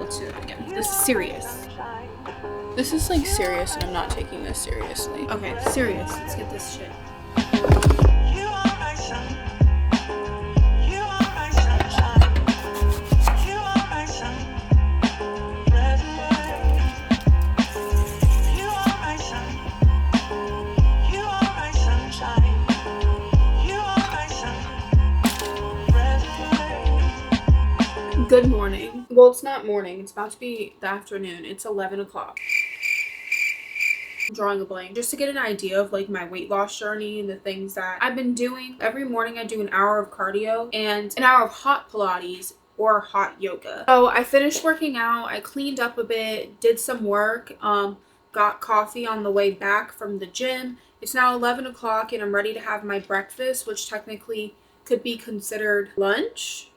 let's do that again. This is serious. This is like serious and I'm not taking this seriously. Okay, serious. Let's get this shit. Good morning. Well, it's not morning. It's about to be the afternoon. It's 11 o'clock. I'm drawing a blank. Just to get an idea of like my weight loss journey and the things that I've been doing. Every morning I do an hour of cardio and an hour of hot Pilates or hot yoga. So I finished working out. I cleaned up a bit, did some work, got coffee on the way back from the gym. It's now 11 o'clock and I'm ready to have my breakfast, which technically could be considered lunch.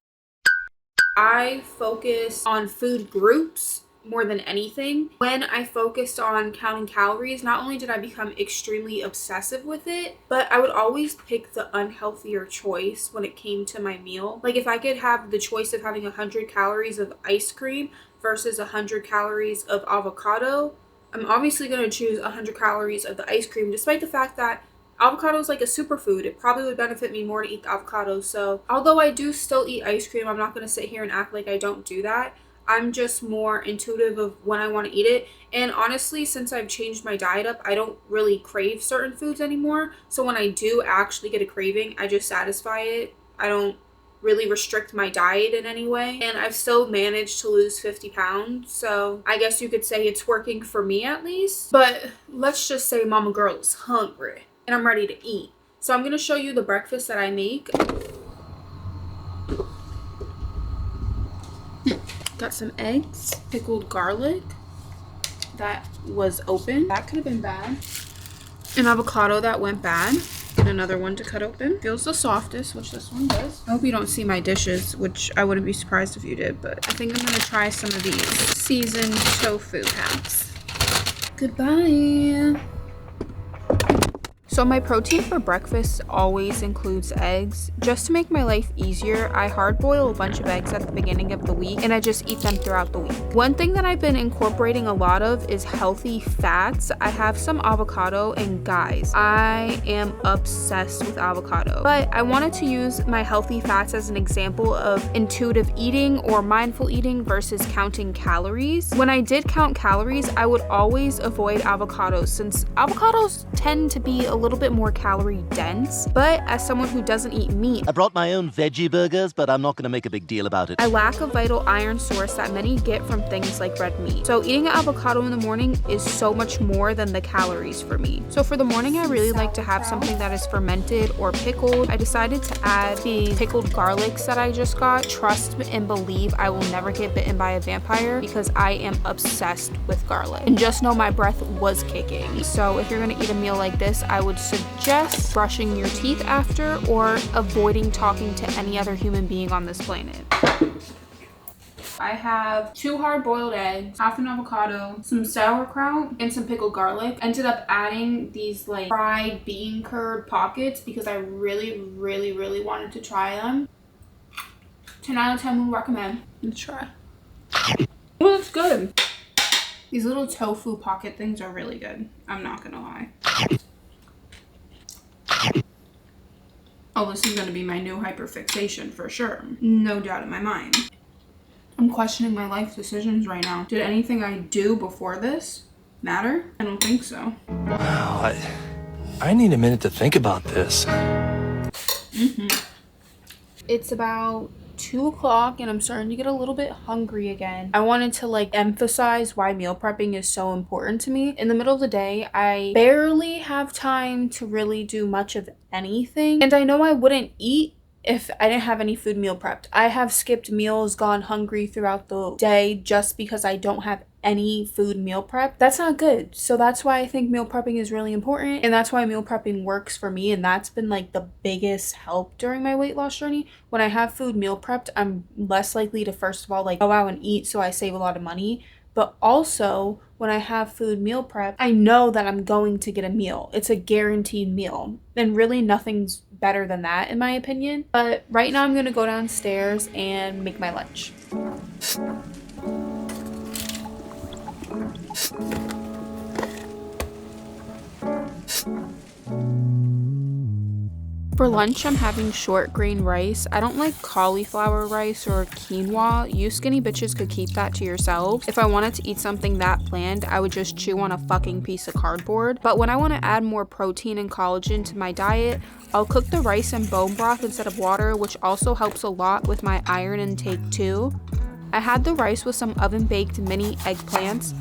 I focus on food groups more than anything. When I focused on counting calories, not only did I become extremely obsessive with it, but I would always pick the unhealthier choice when it came to my meal. Like if I could have the choice of having 100 calories of ice cream versus 100 calories of avocado, I'm obviously going to choose 100 calories of the ice cream, despite the fact that avocado is like a superfood. It probably would benefit me more to eat the avocado. So although I do still eat ice cream, I'm not going to sit here and act like I don't do that. I'm just more intuitive of when I want to eat it. And honestly, since I've changed my diet up, I don't really crave certain foods anymore. So when I do actually get a craving, I just satisfy it. I don't really restrict my diet in any way. And I've still managed to lose 50 pounds. So I guess you could say it's working for me at least. But let's just say mama girl is hungry and I'm ready to eat. So I'm going to show you the breakfast that I make. Got some eggs, pickled garlic that was open. That could have been bad. An avocado that went bad. And another one to cut open. Feels the softest, which this one does. I hope you don't see my dishes, which I wouldn't be surprised if you did, but I think I'm going to try some of these seasoned tofu packs. Goodbye. So my protein for breakfast always includes eggs. Just to make my life easier, I hard boil a bunch of eggs at the beginning of the week and I just eat them throughout the week. One thing that I've been incorporating a lot of is healthy fats. I have some avocado and guys, I am obsessed with avocado. But I wanted to use my healthy fats as an example of intuitive eating or mindful eating versus counting calories. When I did count calories, I would always avoid avocados since avocados tend to be a little bit more calorie dense, but as someone who doesn't eat meat, I brought my own veggie burgers, but I'm not going to make a big deal about it. I lack a vital iron source that many get from things like red meat. So eating an avocado in the morning is so much more than the calories for me. So for the morning, I really like to have something that is fermented or pickled. I decided to add the pickled garlics that I just got. Trust and believe I will never get bitten by a vampire because I am obsessed with garlic. And just know my breath was kicking. So if you're gonna eat a meal like this, I would suggest brushing your teeth after or avoiding talking to any other human being on this planet. I have 2 hard-boiled eggs, half an avocado, some sauerkraut, and some pickled garlic. Ended up adding these like fried bean curd pockets because I really wanted to try them. 10 out of 10 would recommend. Let's try. Well, it's good. These little tofu pocket things are really good. I'm not gonna lie. Oh, this is going to be my new hyperfixation for sure. No doubt in my mind. I'm questioning my life decisions right now. Did anything I do before this matter? I don't think so. Wow, I need a minute to think about this. It's about 2 o'clock and I'm starting to get a little bit hungry again. I wanted to like emphasize why meal prepping is so important to me. In the middle of the day, I barely have time to really do much of anything. And I know I wouldn't eat if I didn't have any food meal prepped. I have skipped meals, gone hungry throughout the day just because I don't have any food meal prep. That's not good. So that's why I think meal prepping is really important, and that's why meal prepping works for me, and that's been like the biggest help during my weight loss journey. When I have food meal prepped, I'm less likely to first of all like go out and eat, so I save a lot of money. But also when I have food meal prep, I know that I'm going to get a meal. It's a guaranteed meal, and really nothing's better than that in my opinion. But right now I'm gonna go downstairs and make my lunch. For lunch, I'm having short grain rice. I don't like cauliflower rice or quinoa. You skinny bitches could keep that to yourselves. If I wanted to eat something that bland, I would just chew on a fucking piece of cardboard. But when I want to add more protein and collagen to my diet, I'll cook the rice in bone broth instead of water, which also helps a lot with my iron intake too. I had the rice with some oven-baked mini eggplants.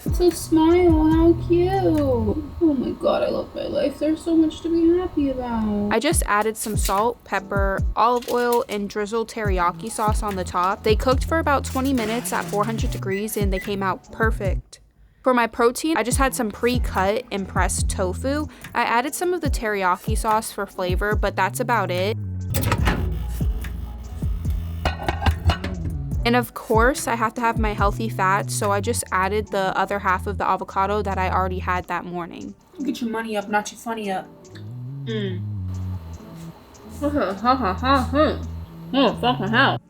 It's a smile, how cute. Oh my god, I love my life. There's so much to be happy about. I just added some salt, pepper, olive oil, and drizzled teriyaki sauce on the top. They cooked for about 20 minutes at 400 degrees and they came out perfect. For my protein, I just had some pre-cut and pressed tofu. I added some of the teriyaki sauce for flavor, but that's about it. And of course, I have to have my healthy fats, so I just added the other half of the avocado that I already had that morning. Get your money up, not your funny up. Oh, fucking hell.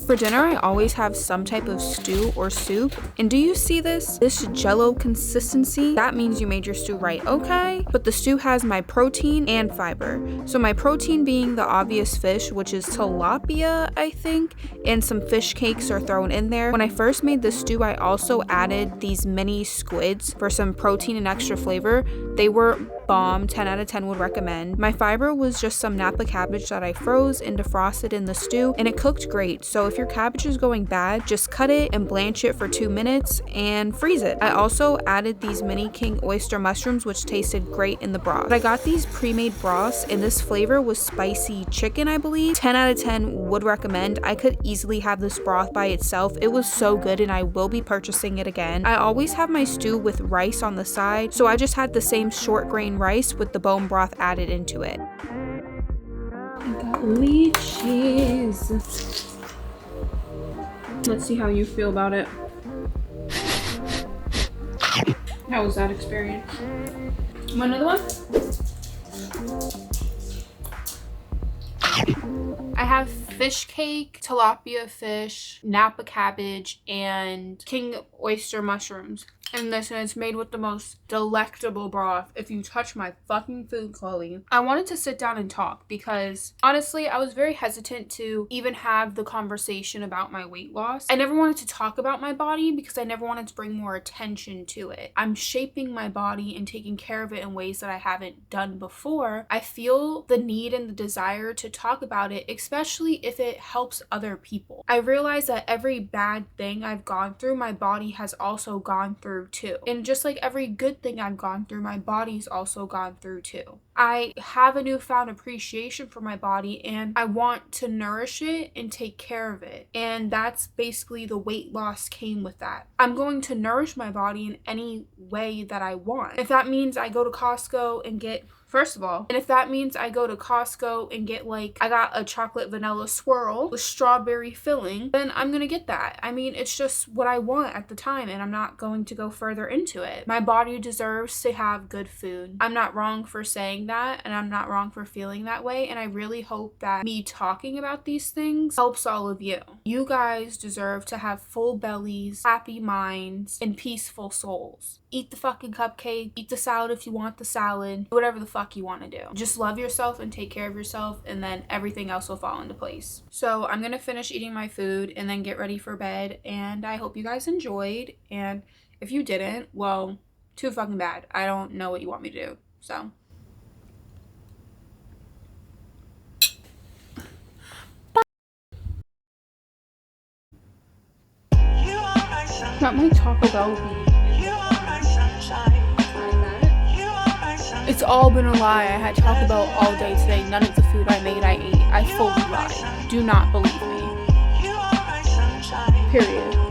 For dinner, I always have some type of stew or soup. And do you see this? This jello consistency? That means you made your stew right, okay? But the stew has my protein and fiber. So my protein being the obvious fish, which is tilapia, I think, and some fish cakes are thrown in there. When I first made the stew, I also added these mini squids for some protein and extra flavor. They were bomb, 10 out of 10 would recommend. My fiber was just some Napa cabbage that I froze and defrosted in the stew, and it cooked great. So if your cabbage is going bad, just cut it and blanch it for 2 minutes and freeze it. I also added these mini king oyster mushrooms, which tasted great in the broth. But I got these pre-made broths, and this flavor was spicy chicken, I believe. 10 out of 10 would recommend. I could easily have this broth by itself. It was so good, and I will be purchasing it again. I always have my stew with rice on the side, so I just had the same short grain rice with the bone broth added into it. I got leeches. Let's see how you feel about it. How was that experience? Want another one? I have fish cake, tilapia fish, Napa cabbage, and king oyster mushrooms. And it's made with the most delectable broth. If you touch my fucking food, Chloe. I wanted to sit down and talk because honestly, I was very hesitant to even have the conversation about my weight loss. I never wanted to talk about my body because I never wanted to bring more attention to it. I'm shaping my body and taking care of it in ways that I haven't done before. I feel the need and the desire to talk about it, especially if it helps other people. I realize that every bad thing I've gone through, my body has also gone through too. And just like every good thing I've gone through, my body's also gone through too. I have a newfound appreciation for my body and I want to nourish it and take care of it. And that's basically the weight loss came with that. I'm going to nourish my body in any way that I want. If that means I go to Costco and get First of all, and if that means I go to Costco and get like, I got a chocolate vanilla swirl with strawberry filling, then I'm gonna get that. I mean, it's just what I want at the time and I'm not going to go further into it. My body deserves to have good food. I'm not wrong for saying that and I'm not wrong for feeling that way, and I really hope that me talking about these things helps all of you. You guys deserve to have full bellies, happy minds, and peaceful souls. Eat the fucking cupcake, eat the salad if you want the salad, whatever the fuck you want to do. Just love yourself and take care of yourself, and then everything else will fall into place. So I'm gonna finish eating my food and then get ready for bed, and I hope you guys enjoyed, and if you didn't, well, too fucking bad. I don't know what you want me to do, so. Got my Taco Bell beat. It's all been a lie. I had Taco Bell all day today. None of the food I made I ate. I fully lied. Do not believe me. Period.